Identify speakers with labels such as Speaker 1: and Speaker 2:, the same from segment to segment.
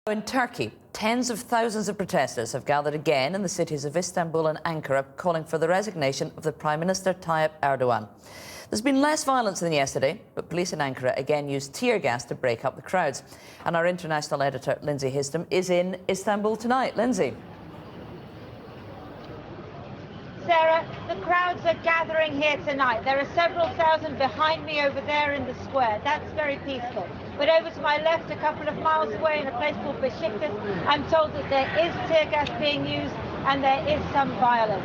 Speaker 1: In Turkey, tens of thousands of protesters have gathered again in the cities of Istanbul and Ankara, calling for the resignation of the Prime Minister Tayyip Erdogan. There's been less violence than yesterday, but police in Ankara again used tear gas to break up the crowds. And our international editor, Lindsay Histam, is in Istanbul tonight. Lindsay.
Speaker 2: Sarah, the crowds are gathering here tonight. There are several thousand behind me over there in the square. That's very peaceful. But over to my left, a couple of miles away in a place called Beşiktaş, I'm told that there is tear gas being used and there is some violence.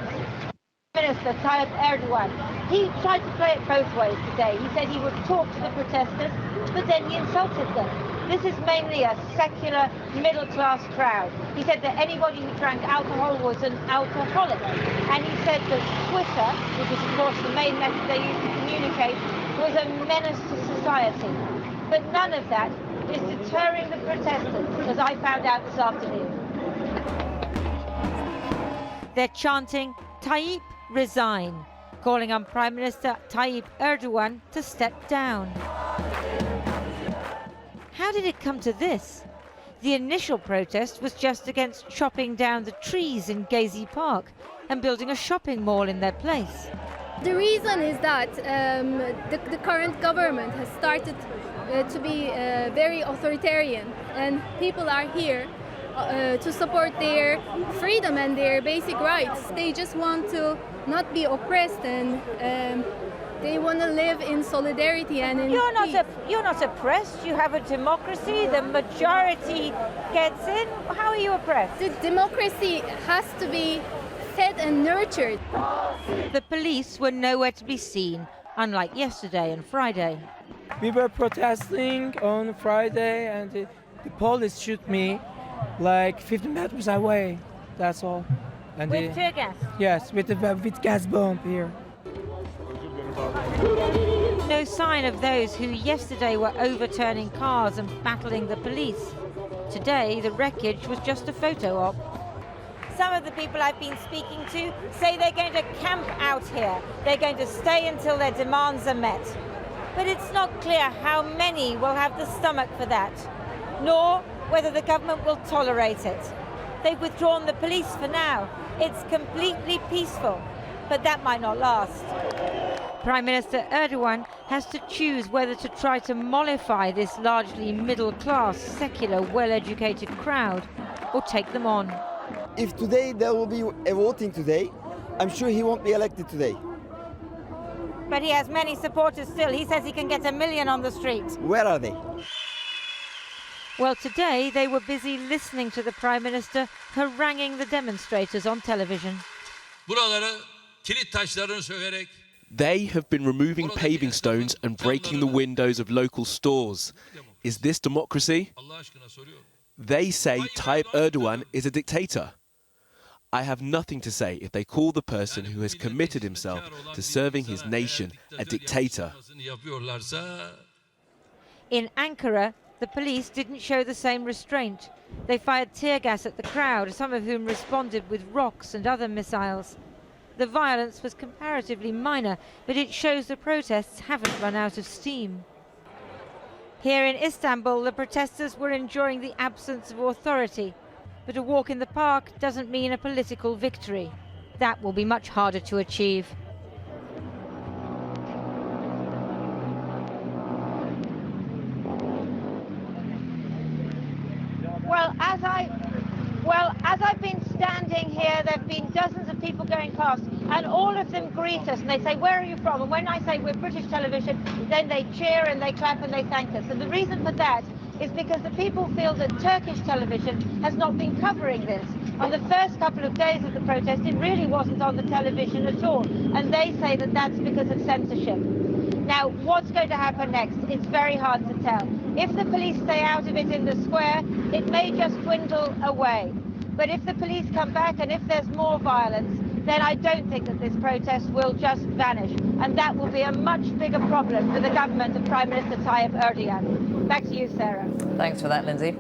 Speaker 2: Minister Tayyip Erdogan, he tried to play it both ways today. He said he would talk to the protesters, but then he insulted them. This is mainly a secular, middle-class crowd. He said that anybody who drank alcohol was an alcoholic. And he said that Twitter, which is of course the main method they use to communicate, was a menace to society. But none of that is deterring the protesters, as I found out this afternoon.
Speaker 3: They're chanting, "Tayyip, resign," calling on Prime Minister Tayyip Erdogan to step down. How did it come to this? The initial protest was just against chopping down the trees in Gezi Park and building a shopping mall in their place.
Speaker 4: The reason is that the current government has started to be very authoritarian, and people are here to support their freedom and their basic rights. They just want to not be oppressed, and they want to live in solidarity and in peace.
Speaker 3: You're not oppressed. You have a democracy. The majority gets in. How are you oppressed?
Speaker 4: The democracy has to be fed and nurtured.
Speaker 3: The police were nowhere to be seen, unlike yesterday and Friday.
Speaker 5: We were protesting on Friday and the police shoot me like 50 meters away. That's all. And
Speaker 3: With tear gas?
Speaker 5: Yes, with gas bomb here.
Speaker 3: No sign of those who yesterday were overturning cars and battling the police. Today, the wreckage was just a photo op. Some of the people I've been speaking to say they're going to camp out here. They're going to stay until their demands are met. But it's not clear how many will have the stomach for that, nor whether the government will tolerate it. They've withdrawn the police for now. It's completely peaceful, but that might not last. Prime Minister Erdogan has to choose whether to try to mollify this largely middle-class, secular, well-educated crowd, or take them on.
Speaker 6: If today there will be a voting today, I'm sure he won't be elected today.
Speaker 3: But he has many supporters still. He says he can get 1 million on the street.
Speaker 6: Where are they?
Speaker 3: Well, today they were busy listening to the Prime Minister haranguing the demonstrators on television.
Speaker 7: They have been removing paving stones and breaking the windows of local stores. Is this democracy? They say Tayyip Erdogan is a dictator. I have nothing to say if they call the person who has committed himself to serving his nation a dictator.
Speaker 3: In Ankara, the police didn't show the same restraint. They fired tear gas at the crowd, some of whom responded with rocks and other missiles. The violence was comparatively minor, but it shows the protests haven't run out of steam. Here in Istanbul, the protesters were enjoying the absence of authority. But a walk in the park doesn't mean a political victory. That will be much harder to achieve.
Speaker 2: As I've been standing here, there have been dozens of people going past, and all of them greet us and they say, "Where are you from?" And when I say we're British television, then they cheer and they clap and they thank us. And the reason for that is because the people feel that Turkish television has not been covering this. On the first couple of days of the protest, it really wasn't on the television at all. And they say that that's because of censorship. Now, what's going to happen next? It's very hard to tell. If the police stay out of it in the square, it may just dwindle away. But if the police come back and if there's more violence, then I don't think that this protest will just vanish. And that will be a much bigger problem for the government of Prime Minister Tayyip Erdogan. Back to you, Sarah.
Speaker 1: Thanks for that, Lindsay.